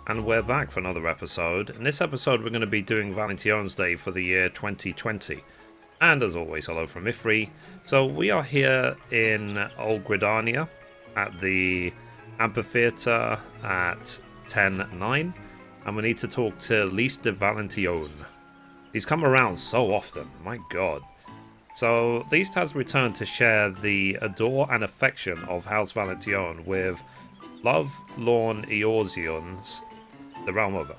And we're back for another episode. In this episode we're going to be doing Valentiones Day for the year 2020. And as always, hello from Mithrie. So we are here in Old Gridania at the amphitheatre at 10:09. And we need to talk to Lys de Valentione. He's come around so often, my god. So Lys has returned to share the adore and affection of House Valentione with love-lorn Eorzeans, the realm over.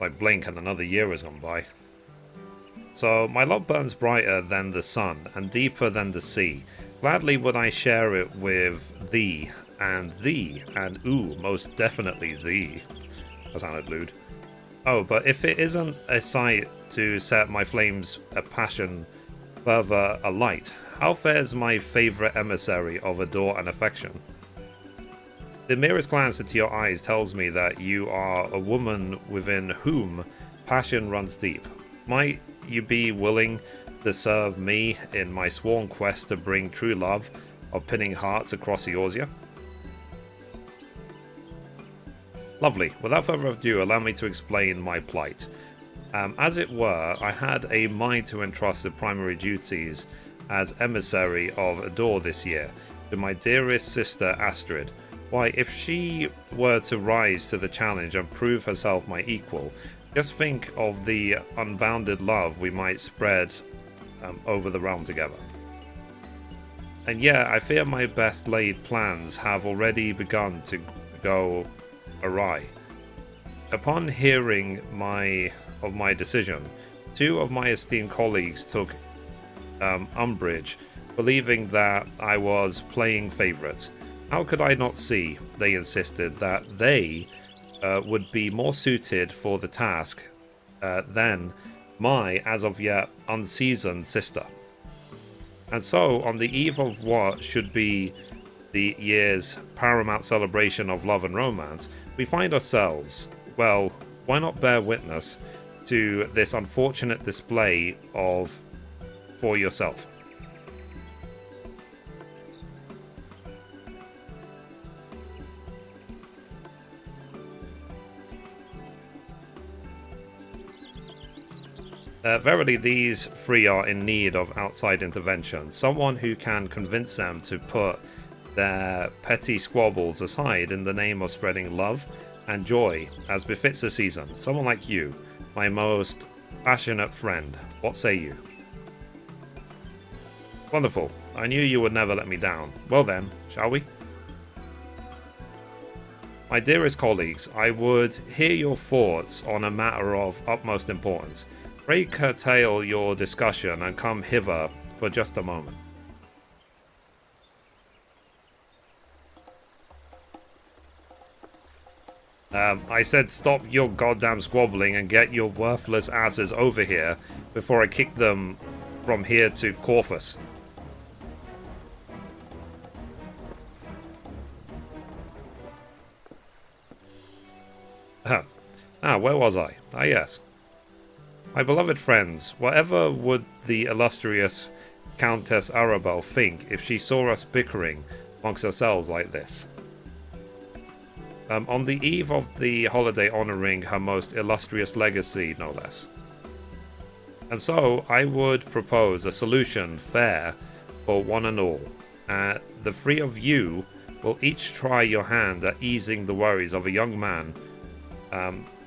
I blink and another year has gone by. So my love burns brighter than the sun and deeper than the sea. Gladly would I share it with thee, and ooh, most definitely thee. That sounded lewd. Oh, but if it isn't a sight to set my flames of passion further alight, how fares my favourite emissary of adore and affection? The merest glance into your eyes tells me that you are a woman within whom passion runs deep. Might you be willing to serve me in my sworn quest to bring true love of pinning hearts across Eorzea? Lovely. Without further ado, allow me to explain my plight. As it were, I had a mind to entrust the primary duties as emissary of Adore this year to my dearest sister Astrid. Why, if she were to rise to the challenge and prove herself my equal, just think of the unbounded love we might spread over the realm together. And yeah, I fear my best laid plans have already begun to go awry. Upon hearing of my decision, two of my esteemed colleagues took umbrage, believing that I was playing favourites. How could I not see, they insisted, that they would be more suited for the task than my, as of yet, unseasoned sister. And so, on the eve of what should be the year's paramount celebration of love and romance, we find ourselves, well, why not bear witness to this unfortunate display of for yourself. Verily, these three are in need of outside intervention. Someone who can convince them to put their petty squabbles aside in the name of spreading love and joy as befits the season. Someone like you, my most passionate friend. What say you? Wonderful. I knew you would never let me down. Well then, shall we? My dearest colleagues, I would hear your thoughts on a matter of utmost importance. Pray curtail your discussion and come hither for just a moment. I said stop your goddamn squabbling and get your worthless asses over here before I kick them from here to Corfus. Where was I? Ah, yes. My beloved friends, whatever would the illustrious Countess Arabelle think if she saw us bickering amongst ourselves like this? On the eve of the holiday honouring her most illustrious legacy, no less. And so, I would propose a solution fair for one and all. The three of you will each try your hand at easing the worries of a young man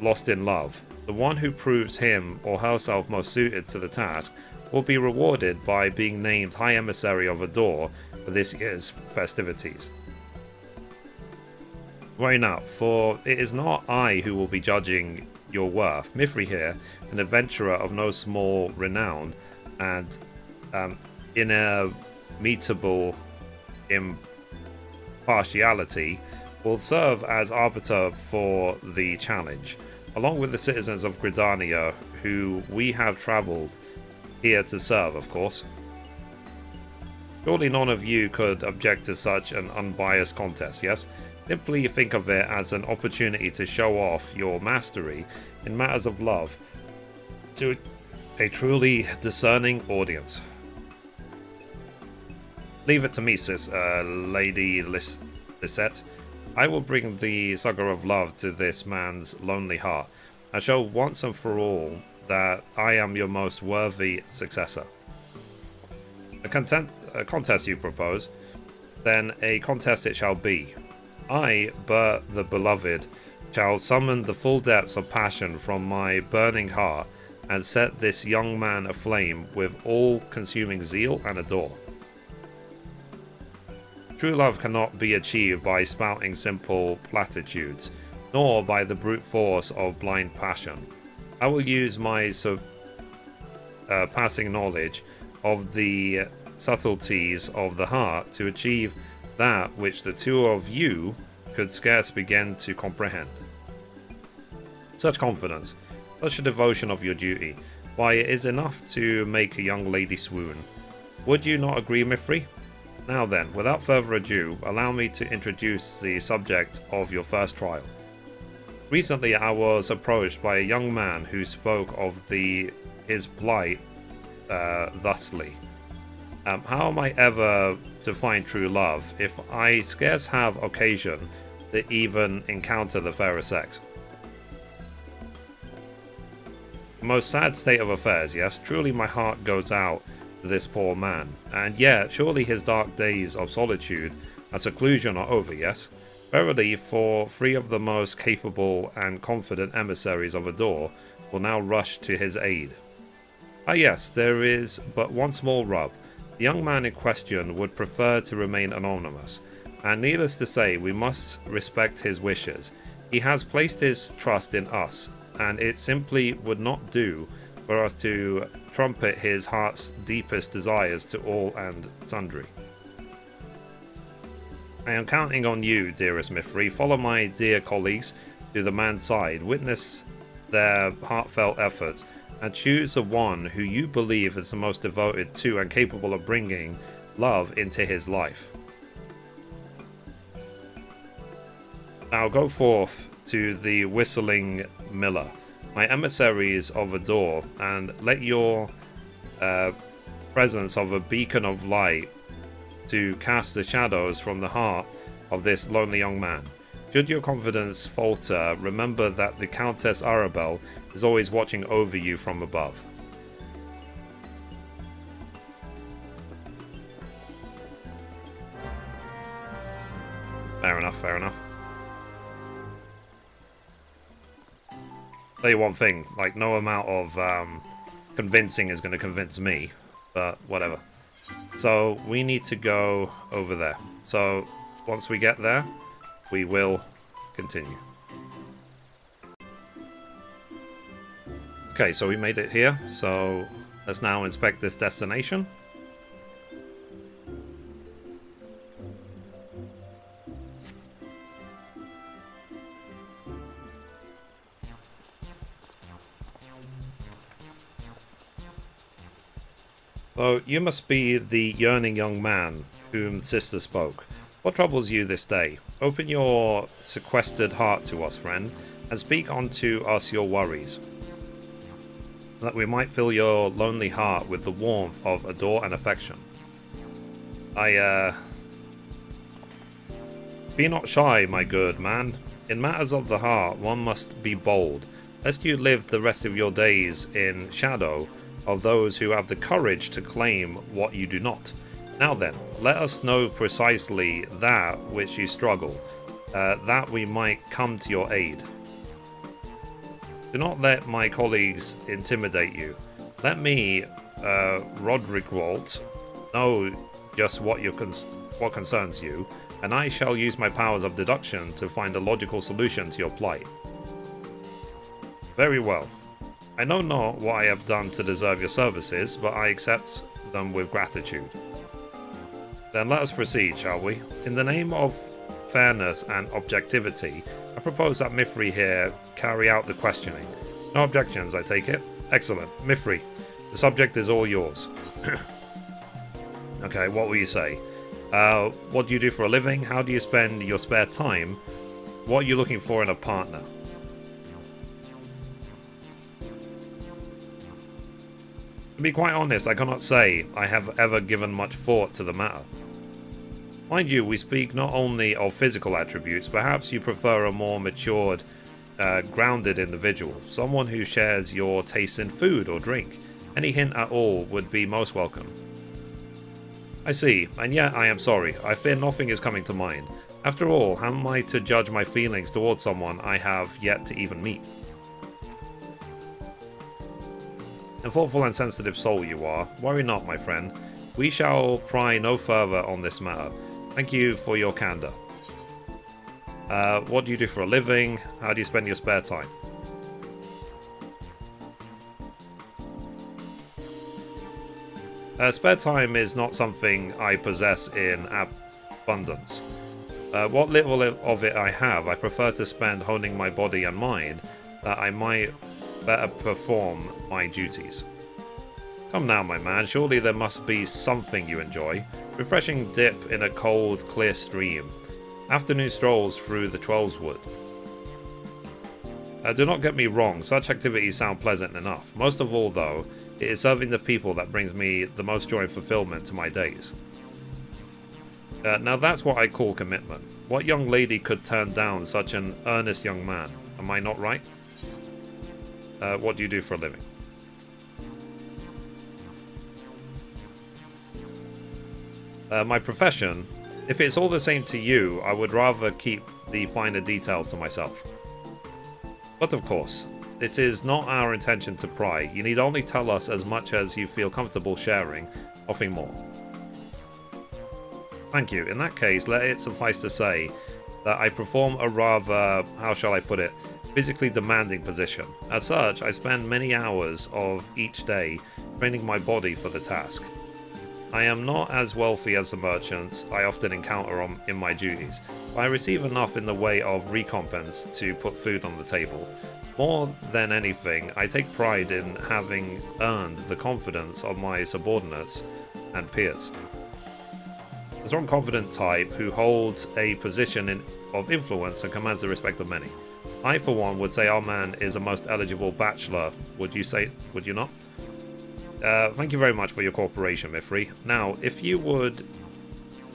lost in love. The one who proves him or herself most suited to the task will be rewarded by being named High Emissary of Adore for this year's festivities. Worry not, for it is not I who will be judging your worth. Mithrie here, an adventurer of no small renown and inimitable impartiality, will serve as arbiter for the challenge, along with the citizens of Gridania who we have travelled here to serve, of course. Surely none of you could object to such an unbiased contest, yes? Simply think of it as an opportunity to show off your mastery in matters of love to a truly discerning audience. Leave it to me, Lady Lisette. I will bring the sugar of love to this man's lonely heart, and show once and for all that I am your most worthy successor. A contest you propose? Then a contest it shall be. I, Bert the Beloved, shall summon the full depths of passion from my burning heart and set this young man aflame with all-consuming zeal and ardor. True love cannot be achieved by spouting simple platitudes, nor by the brute force of blind passion. I will use my surpassing knowledge of the subtleties of the heart to achieve that which the two of you could scarce begin to comprehend. Such confidence, such a devotion of your duty, why, it is enough to make a young lady swoon. Would you not agree, Mithrie? Now then, without further ado, allow me to introduce the subject of your first trial. Recently I was approached by a young man who spoke of his plight thusly. How am I ever to find true love if I scarce have occasion to even encounter the fairer sex? Most sad state of affairs, yes, truly my heart goes out to this poor man, and yet surely his dark days of solitude and seclusion are over, yes? Verily, for 3 of the most capable and confident emissaries of Adore will now rush to his aid. Ah yes, there is but one small rub. The young man in question would prefer to remain anonymous, and needless to say, we must respect his wishes. He has placed his trust in us, and it simply would not do for us to trumpet his heart's deepest desires to all and sundry. I am counting on you, dearest Mithrie. Follow my dear colleagues to the man's side, witness their heartfelt efforts, and choose the one who you believe is the most devoted to and capable of bringing love into his life. Now go forth to the Whistling Miller, my emissaries of Adore, and let your presence of a beacon of light to cast the shadows from the heart of this lonely young man. Should your confidence falter, remember that the Countess Arabelle is always watching over you from above. Fair enough, fair enough. Tell you one thing, like, no amount of convincing is going to convince me, but whatever. So we need to go over there. So once we get there, we will continue. Okay, so we made it here. So let's now inspect this destination. So, you must be the yearning young man whom the sister spoke. What troubles you this day? Open your sequestered heart to us, friend, and speak unto us your worries, that we might fill your lonely heart with the warmth of adore and affection. Be not shy, my good man. In matters of the heart, one must be bold, lest you live the rest of your days in shadow of those who have the courage to claim what you do not. Now then, let us know precisely that which you struggle, that we might come to your aid. Do not let my colleagues intimidate you. Let me, Roderick Walt, know just what concerns you, and I shall use my powers of deduction to find a logical solution to your plight. Very well. I know not what I have done to deserve your services, but I accept them with gratitude. Then let us proceed, shall we? In the name of fairness and objectivity, I propose that Mithrie here carry out the questioning. No objections, I take it? Excellent. Mithrie, the subject is all yours. Okay, what will you say? What do you do for a living? How do you spend your spare time? What are you looking for in a partner? To be quite honest, I cannot say I have ever given much thought to the matter. Mind you, we speak not only of physical attributes, perhaps you prefer a more matured, grounded individual, someone who shares your taste in food or drink. Any hint at all would be most welcome. I see, and yet I am sorry. I fear nothing is coming to mind. After all, how am I to judge my feelings towards someone I have yet to even meet? A thoughtful and sensitive soul you are. Worry not, my friend. We shall pry no further on this matter. Thank you for your candor. What do you do for a living? How do you spend your spare time? Spare time is not something I possess in abundance. What little of it I have, I prefer to spend honing my body and mind, that I might better perform my duties. Come now, my man, surely there must be something you enjoy. Refreshing dip in a cold, clear stream. Afternoon strolls through the Trollswood. Do not get me wrong, such activities sound pleasant enough. Most of all, though, it is serving the people that brings me the most joy and fulfillment to my days. Now that's what I call commitment. What young lady could turn down such an earnest young man? Am I not right? What do you do for a living? My profession? If it's all the same to you, I would rather keep the finer details to myself. But of course, it is not our intention to pry. You need only tell us as much as you feel comfortable sharing, nothing more. Thank you. In that case, let it suffice to say that I perform a rather, how shall I put it, physically demanding position. As such, I spend many hours of each day training my body for the task. I am not as wealthy as the merchants I often encounter in my duties, but I receive enough in the way of recompense to put food on the table. More than anything, I take pride in having earned the confidence of my subordinates and peers. A strong, confident type who holds a position of influence and commands the respect of many. I, for one, would say our man is a most eligible bachelor. Would you not? Thank you very much for your cooperation, Mithrie. Now, if you would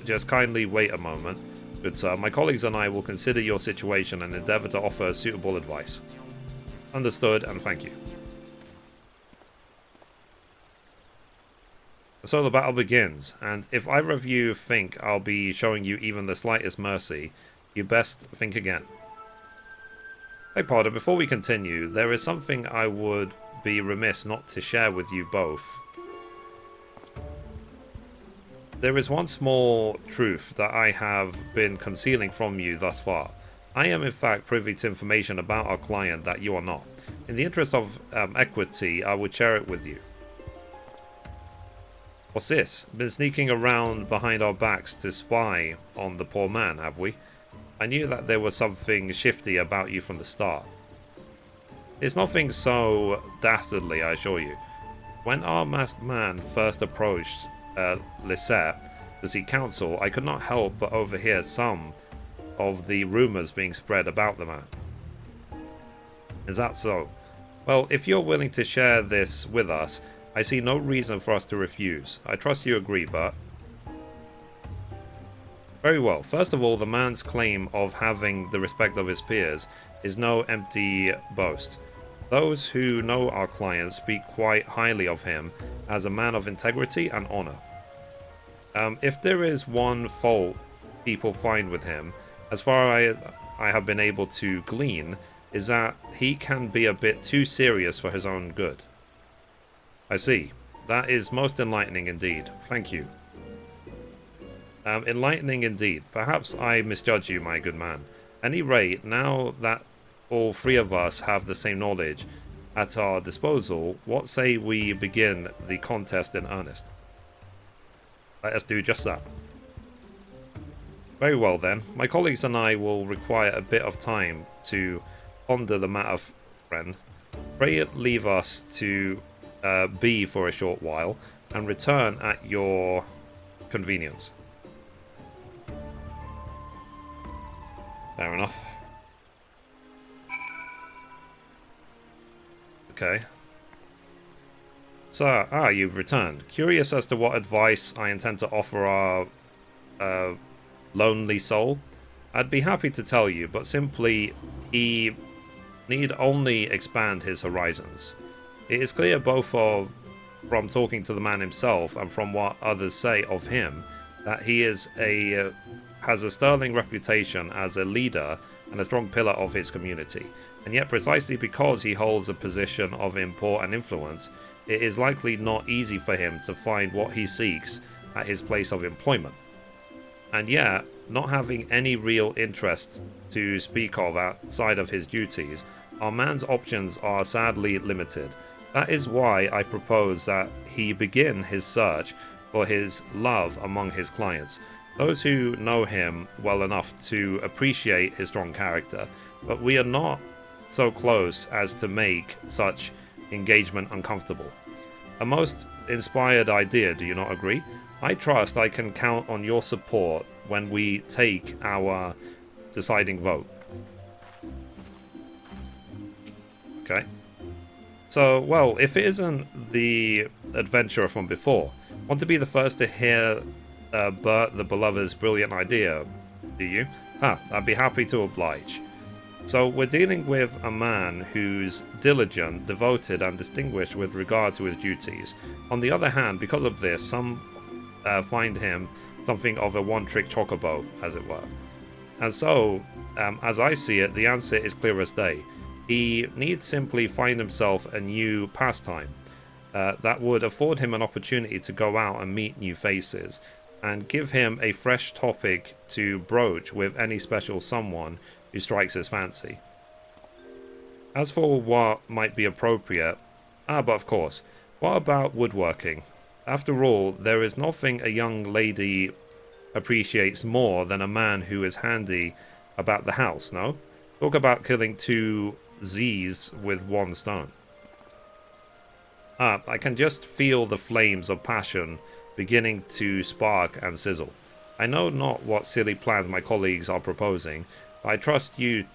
just kindly wait a moment, good sir, my colleagues and I will consider your situation and endeavour to offer suitable advice. Understood, and thank you. So the battle begins, and if either of you think I'll be showing you even the slightest mercy, you best think again. Hey Potter, before we continue, there is something I would be remiss not to share with you both. There is one small truth that I have been concealing from you thus far. I am in fact privy to information about our client that you are not. In the interest of equity, I would share it with you. What's this? Been sneaking around behind our backs to spy on the poor man, have we? I knew that there was something shifty about you from the start. It's nothing so dastardly, I assure you. When our masked man first approached Lisette to seek counsel, I could not help but overhear some of the rumours being spread about the man. Is that so? Well, if you're willing to share this with us, I see no reason for us to refuse. I trust you agree, but... Very well. First of all, the man's claim of having the respect of his peers is no empty boast. Those who know our client speak quite highly of him as a man of integrity and honour. If there is one fault people find with him, as far as I have been able to glean, is that he can be a bit too serious for his own good. I see. That is most enlightening indeed. Thank you. Enlightening indeed. Perhaps I misjudge you, my good man. At any rate, now that all three of us have the same knowledge at our disposal, what say we begin the contest in earnest? Let us do just that. Very well then. My colleagues and I will require a bit of time to ponder the matter, friend. Pray leave us to be for a short while and return at your convenience. Fair enough. Okay. So, you've returned. Curious as to what advice I intend to offer our lonely soul? I'd be happy to tell you, but simply he need only expand his horizons. It is clear both from talking to the man himself and from what others say of him that he is has a sterling reputation as a leader and a strong pillar of his community. And yet precisely because he holds a position of import and influence, it is likely not easy for him to find what he seeks at his place of employment. And yet, not having any real interest to speak of outside of his duties, our man's options are sadly limited. That is why I propose that he begin his search for his love among his clients, those who know him well enough to appreciate his strong character, but we are not so close as to make such engagement uncomfortable. A most inspired idea, do you not agree? I trust I can count on your support when we take our deciding vote. Okay. So, well, if it isn't the adventurer from before, want to be the first to hear Bert the Beloved's brilliant idea, do you? I'd be happy to oblige. So, we're dealing with a man who's diligent, devoted, and distinguished with regard to his duties. On the other hand, because of this, some find him something of a one-trick chocobo, as it were. And so, as I see it, the answer is clear as day. He needs simply find himself a new pastime that would afford him an opportunity to go out and meet new faces, and give him a fresh topic to broach with any special someone who strikes his fancy. As for what might be appropriate, but of course, what about woodworking? After all, there is nothing a young lady appreciates more than a man who is handy about the house, no? Talk about killing two Z's with one stone. I can just feel the flames of passion beginning to spark and sizzle. I know not what silly plans my colleagues are proposing, but I trust you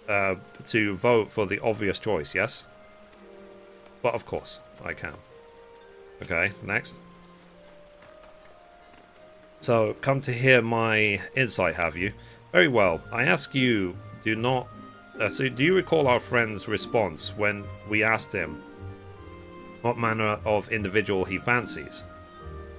to vote for the obvious choice, yes? But of course, I can. Okay, next. So, come to hear my insight, have you? Very well. I ask you, do you recall our friend's response when we asked him what manner of individual he fancies?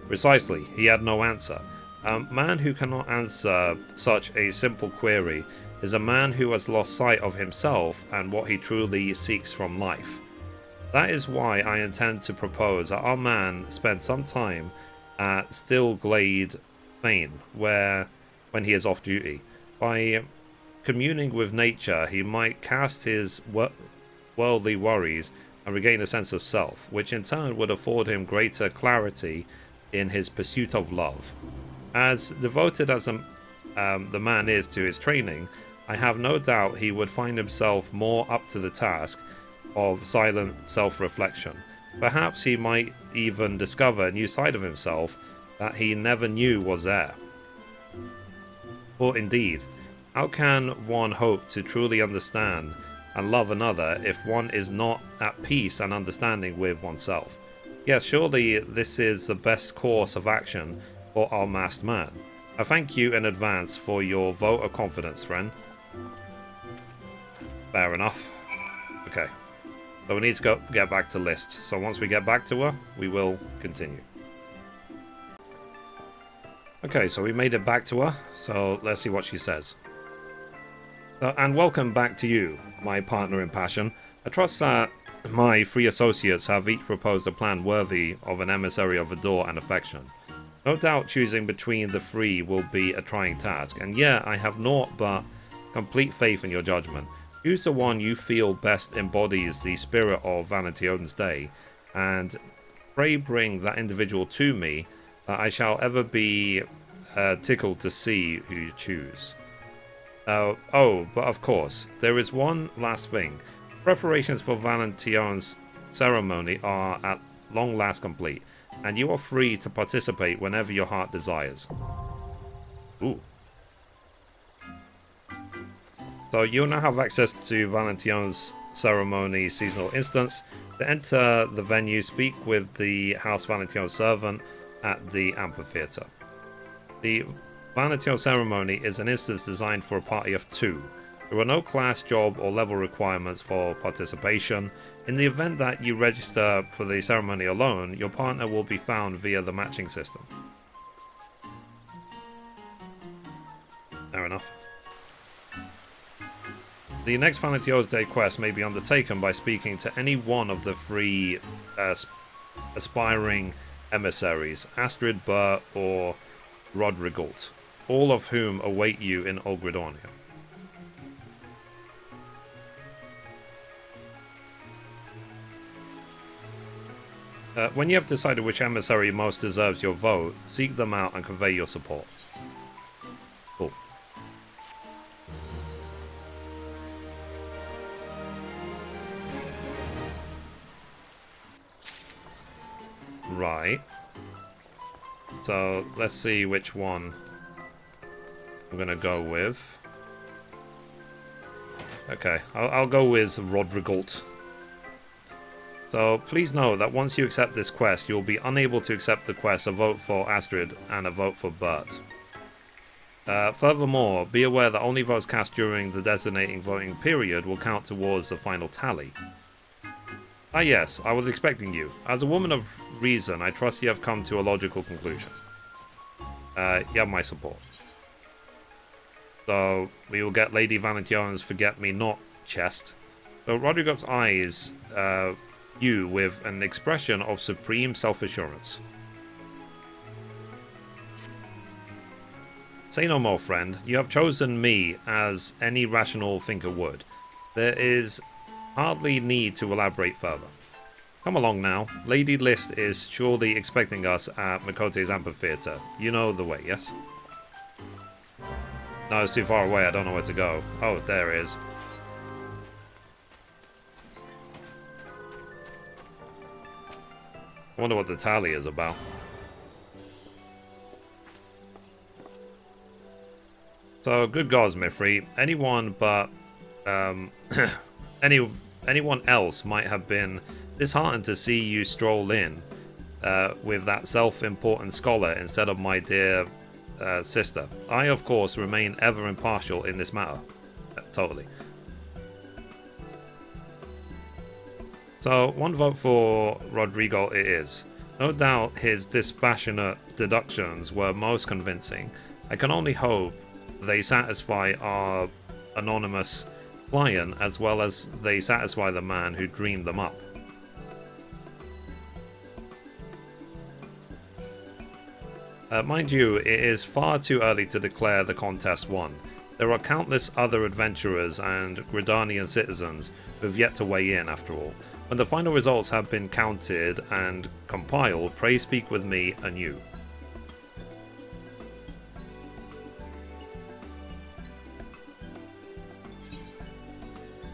Precisely, he had no answer. A man who cannot answer such a simple query is a man who has lost sight of himself and what he truly seeks from life. That is why I intend to propose that our man spend some time at Stillglade Fane, when he is off duty. By communing with nature, he might cast his worldly worries and regain a sense of self, which in turn would afford him greater clarity in his pursuit of love. As devoted as the man is to his training, I have no doubt he would find himself more up to the task of silent self-reflection. Perhaps he might even discover a new side of himself that he never knew was there. For indeed, how can one hope to truly understand and love another if one is not at peace and understanding with oneself? Yes, surely this is the best course of action for our masked man. I thank you in advance for your vote of confidence, friend. Fair enough. Okay. So we need to get back to List. So once we get back to her, we will continue. Okay, so we made it back to her. So let's see what she says. And welcome back to you, my partner in passion. I trust that my three associates have each proposed a plan worthy of an emissary of adore and affection. No doubt choosing between the three will be a trying task, and yet I have naught but complete faith in your judgment. Choose the one you feel best embodies the spirit of Valentione's day, and pray bring that individual to me, that I shall ever be tickled to see who you choose. Oh, but of course, there is one last thing. Preparations for Valentione's ceremony are at long last complete, and you are free to participate whenever your heart desires. Ooh. So you'll now have access to Valentione's ceremony seasonal instance. To enter the venue, speak with the House Valentione servant at the amphitheater. The Valentio ceremony is an instance designed for a party of 2. There are no class, job, or level requirements for participation. In the event that you register for the ceremony alone, your partner will be found via the matching system. Fair enough. The next Valentio's Day quest may be undertaken by speaking to any one of the 3 aspiring emissaries, Astrid, Burr, or Rodrigault, all of whom await you in Olgridornia. When you have decided which emissary most deserves your vote, seek them out and convey your support. Cool. Right. So, let's see which one I'm gonna go with. Okay, I'll go with Rodrigault. So, please know that once you accept this quest, you'll be unable to accept the quest a vote for Astrid and a vote for Bert. Furthermore, be aware that only votes cast during the designating voting period will count towards the final tally. Ah yes, I was expecting you. As a woman of reason, I trust you have come to a logical conclusion. You have my support. So, we will get Lady Valentione's Forget-Me-Not chest. So, Rodrigo's eyes you with an expression of supreme self-assurance. Say no more, friend. You have chosen me as any rational thinker would. There is hardly need to elaborate further. Come along now. Lady List is surely expecting us at Mikote's amphitheater. You know the way, yes? No, it's too far away. I don't know where to go. Oh, there it is. I wonder what the tally is about. So, good gods, Mithrie. Anyone but anyone else might have been disheartened to see you stroll in with that self-important scholar instead of my dear sister. I, of course, remain ever impartial in this matter. Totally. So, one vote for Rodrigo it is. No doubt his dispassionate deductions were most convincing. I can only hope they satisfy our anonymous client as well as they satisfy the man who dreamed them up. Mind you, it is far too early to declare the contest won. There are countless other adventurers and Gridanian citizens who have yet to weigh in after all. When the final results have been counted and compiled, pray speak with me anew.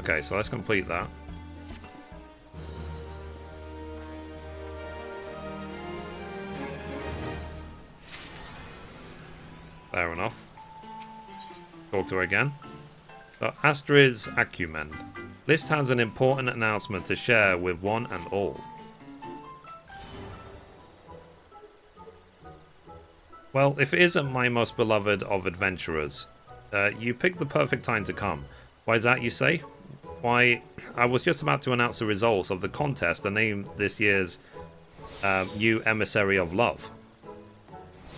Okay, so let's complete that. Fair enough. Talk to her again. So, Astrid's acumen. List has an important announcement to share with one and all. Well, if it isn't my most beloved of adventurers, you picked the perfect time to come. Why is that, you say? Why, I was just about to announce the results of the contest and name this year's new Emissary of Love.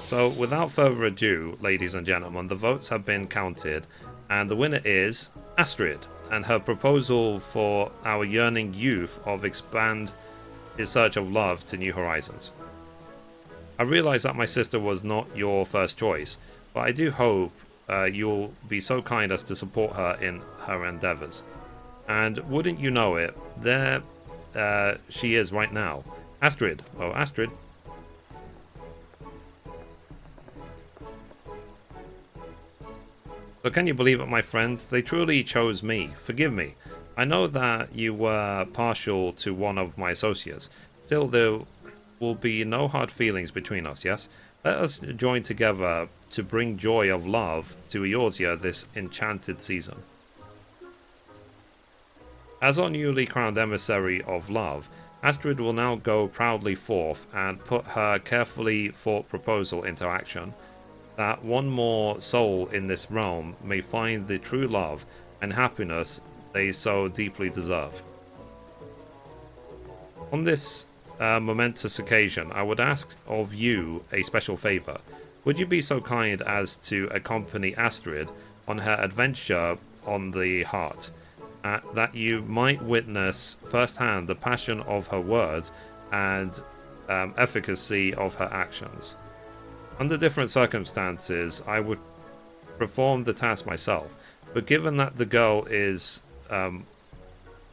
So, without further ado, ladies and gentlemen, the votes have been counted, and the winner is Astrid, and her proposal for our yearning youth of expand his search of love to new horizons. I realise that my sister was not your first choice, but I do hope you'll be so kind as to support her in her endeavours. And wouldn't you know it, there she is right now. Astrid. Oh, Astrid. But can you believe it, my friend? They truly chose me. Forgive me. I know that you were partial to one of my associates. Still, there will be no hard feelings between us, yes? Let us join together to bring joy of love to Eorzea this enchanted season. As our newly crowned emissary of love, Astrid will now go proudly forth and put her carefully thought proposal into action. that one more soul in this realm may find the true love and happiness they so deeply deserve. On this momentous occasion, I would ask of you a special favor. Would you be so kind as to accompany Astrid on her adventure on the heart, that you might witness firsthand the passion of her words and efficacy of her actions? Under different circumstances, I would perform the task myself, but given that the girl is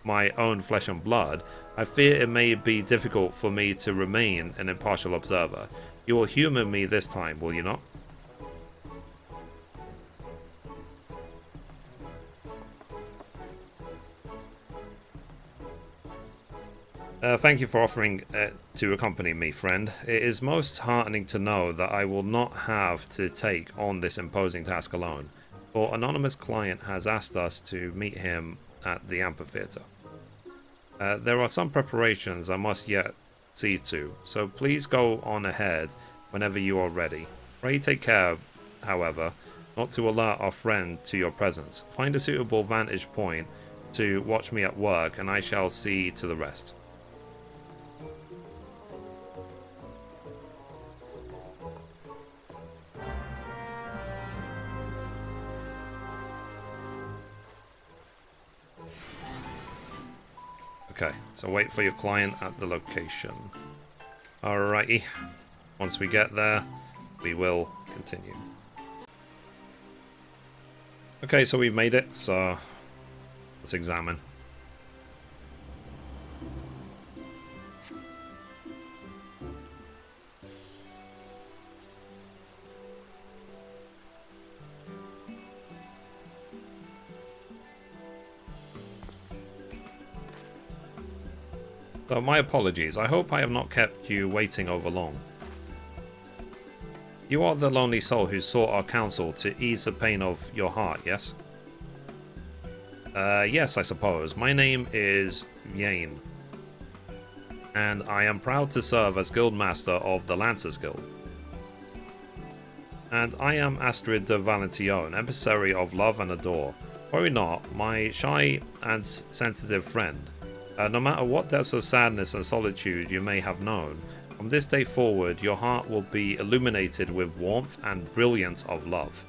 my own flesh and blood, I fear it may be difficult for me to remain an impartial observer. You will humor me this time, will you not? Thank you for offering to accompany me, friend. It is most heartening to know that I will not have to take on this imposing task alone, for anonymous client has asked us to meet him at the amphitheater. There are some preparations I must yet see to, so please go on ahead whenever you are ready. Pray take care, however, not to alert our friend to your presence. Find a suitable vantage point to watch me at work, and I shall see to the rest. Okay, so wait for your client at the location. Alrighty, once we get there, we will continue. Okay, so we've made it, so let's examine. So my apologies, I hope I have not kept you waiting over long. You are the lonely soul who sought our counsel to ease the pain of your heart, yes? Yes, I suppose. My name is Yane, and I am proud to serve as Guildmaster of the Lancers Guild. And I am Astrid de Valentione, emissary of love and adore. Worry not, my shy and sensitive friend. No matter what depths of sadness and solitude you may have known, from this day forward your heart will be illuminated with warmth and brilliance of love.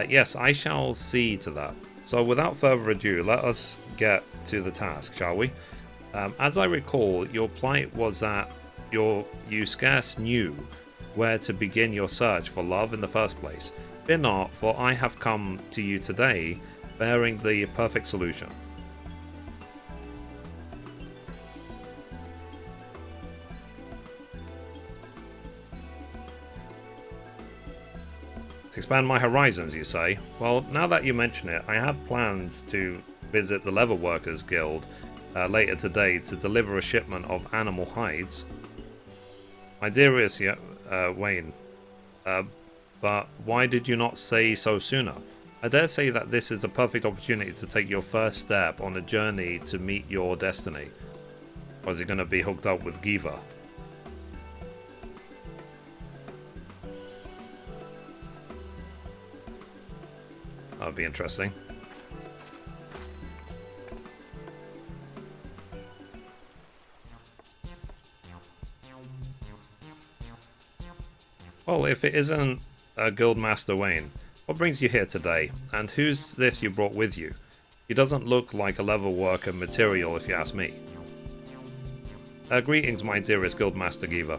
Yes, I shall see to that. So without further ado, let us get to the task, shall we? As I recall, your plight was that you scarce knew where to begin your search for love in the first place. Fear not, for I have come to you today bearing the perfect solution. Expand my horizons, you say? Well, now that you mention it, I had plans to visit the Leather Workers Guild later today to deliver a shipment of animal hides. My dearest Wayne, but why did you not say so sooner? I dare say that this is a perfect opportunity to take your first step on a journey to meet your destiny. Or is it going to be hooked up with Giva? That would be interesting. Well, if it isn't Guildmaster Wayne, what brings you here today? And who's this you brought with you? He doesn't look like a leather worker material if you ask me. Greetings, my dearest Guildmaster Giva.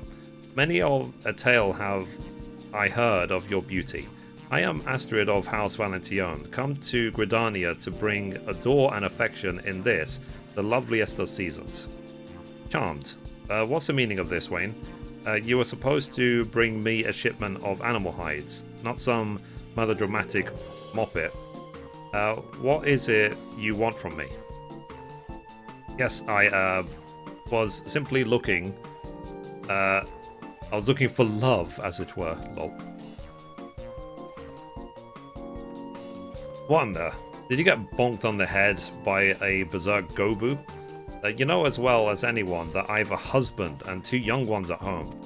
Many of a tale have I heard of your beauty. I am Astrid of House Valentione, come to Gridania to bring adore and affection in this, the loveliest of seasons. Charmed. What's the meaning of this, Wayne? You were supposed to bring me a shipment of animal hides, not some melodramatic moppet. What is it you want from me? Yes, I was simply looking... I was looking for love, as it were, lol. What under? Did you get bonked on the head by a berserk Gobu? You know as well as anyone that I have a husband and 2 young ones at home.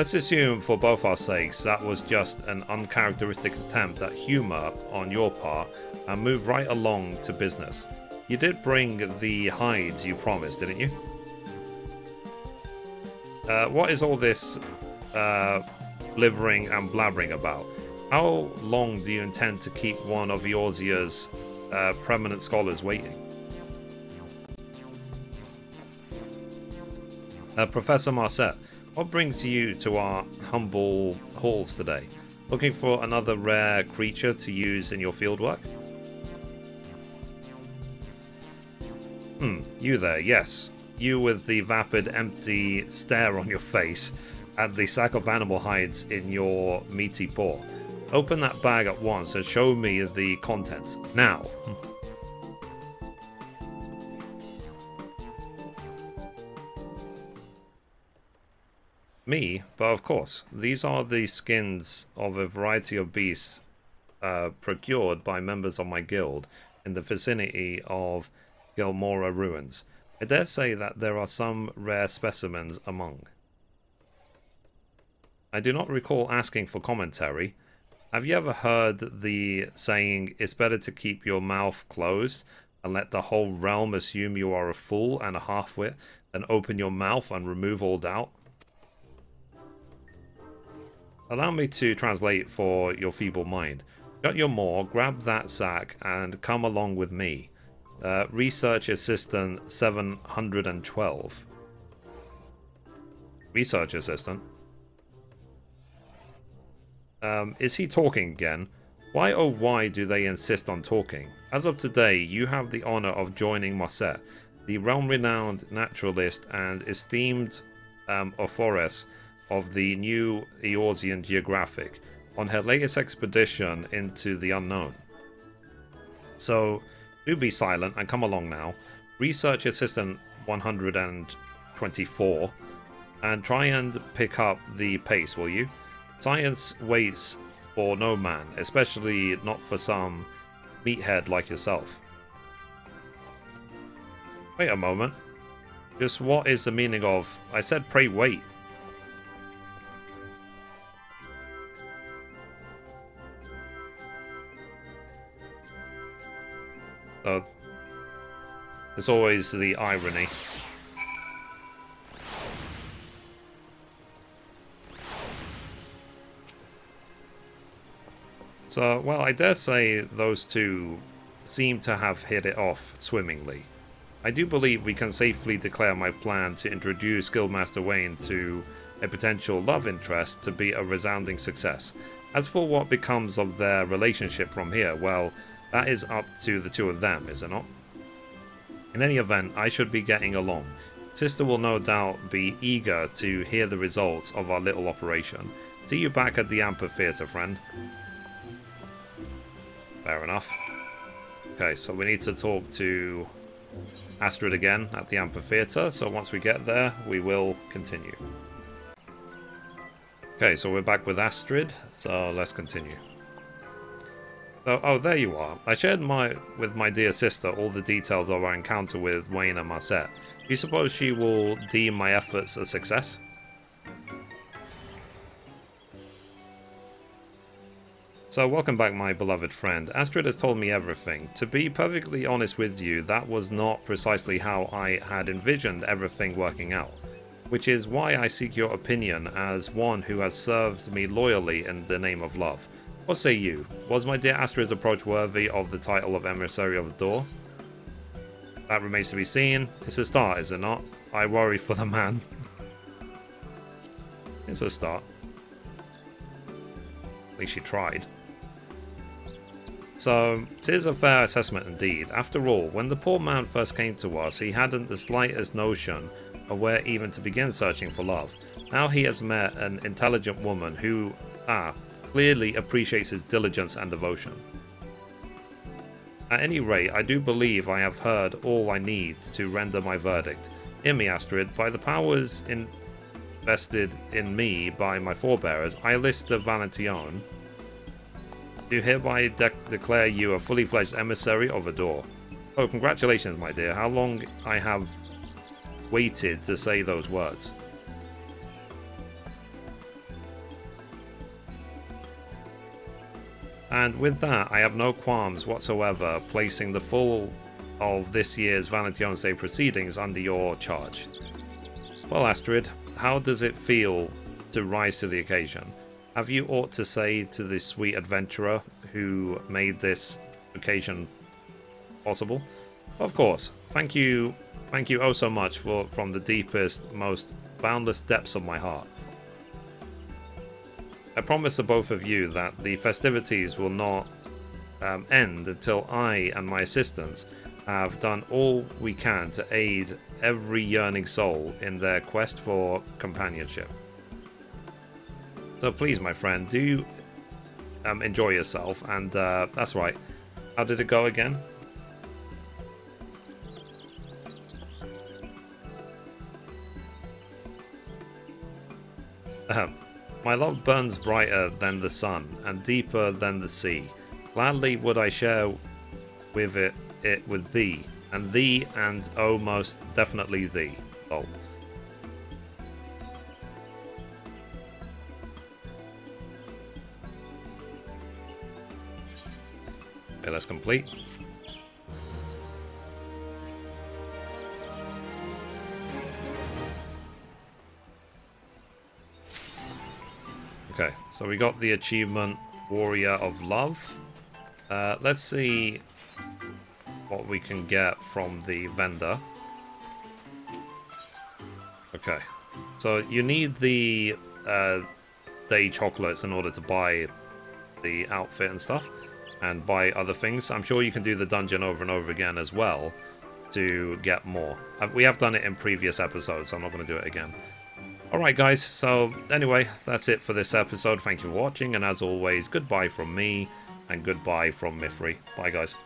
Let's assume, for both our sakes, that was just an uncharacteristic attempt at humor on your part, and move right along to business. You did bring the hides you promised, didn't you? What is all this blithering and blabbering about? How long do you intend to keep one of Eorzea's preeminent scholars waiting? Professor Marset, what brings you to our humble halls today? Looking for another rare creature to use in your fieldwork? You there, yes. You with the vapid, empty stare on your face and the sack of animal hides in your meaty paw. Open that bag at once and show me the contents. Now. Me? But of course. These are the skins of a variety of beasts procured by members of my guild in the vicinity of Gilmora ruins. I dare say that there are some rare specimens among. I do not recall asking for commentary. Have you ever heard the saying, it's better to keep your mouth closed and let the whole realm assume you are a fool and a half-wit than open your mouth and remove all doubt? Allow me to translate for your feeble mind. Shut your maw, grab that sack, and come along with me. Research Assistant 712. Research Assistant? Is he talking again? Why oh why do they insist on talking? As of today, you have the honor of joining Marset, the realm-renowned naturalist and esteemed authoress of the New Eorzean Geographic, on her latest expedition into the unknown. So, do be silent and come along now. Research Assistant 124, and try and pick up the pace, will you? Science waits for no man, especially not for some meathead like yourself. Wait a moment. Just what is the meaning of... I said pray wait. So, there's always the irony. So, well, I dare say those two seem to have hit it off swimmingly. I do believe we can safely declare my plan to introduce Guildmaster Wayne to a potential love interest to be a resounding success. As for what becomes of their relationship from here, well, that is up to the two of them, is it not? In any event, I should be getting along. Sister will no doubt be eager to hear the results of our little operation. See you back at the amphitheater, friend. Fair enough. Okay, so we need to talk to Astrid again at the amphitheater, so once we get there, we will continue. Okay, so we're back with Astrid, so let's continue. Oh, there you are. I shared with my dear sister all the details of our encounter with Wayne and Marset. Do you suppose she will deem my efforts a success? So, welcome back, my beloved friend. Astrid has told me everything. To be perfectly honest with you, that was not precisely how I had envisioned everything working out. Which is why I seek your opinion as one who has served me loyally in the name of love. What say you? Was my dear Astrid's approach worthy of the title of Emissary of the Door? That remains to be seen. It's a start, is it not? I worry for the man. It's a start. At least she tried. So, 'tis a fair assessment indeed. After all, when the poor man first came to us, he hadn't the slightest notion of where even to begin searching for love. Now he has met an intelligent woman who, clearly appreciates his diligence and devotion. At any rate, I do believe I have heard all I need to render my verdict. Hear me, Astrid, by the powers invested in me by my forebearers, I list the Valentione. Do hereby declare you a fully fledged emissary of a door. Oh, congratulations, my dear. How long I have waited to say those words. And with that, I have no qualms whatsoever placing the full of this year's Valentine's Day proceedings under your charge. Well, Astrid, how does it feel to rise to the occasion? Have you aught to say to the sweet adventurer who made this occasion possible? Of course. Thank you oh so much from the deepest, most boundless depths of my heart. I promise to both of you that the festivities will not end until I and my assistants have done all we can to aid every yearning soul in their quest for companionship. So please, my friend, do enjoy yourself, and that's right. How did it go again? My love burns brighter than the sun and deeper than the sea. Gladly would I share with it with thee, and oh, most definitely thee. Oh. Okay, let's complete. Okay, so we got the achievement Warrior of Love. Let's see what we can get from the vendor. Okay, so you need the day chocolates in order to buy the outfit and stuff, and buy other things. I'm sure you can do the dungeon over and over again as well to get more. We have done it in previous episodes, so I'm not going to do it again. Alright guys, so anyway, that's it for this episode. Thank you for watching, and as always, goodbye from me, and goodbye from Mithrie. Bye guys.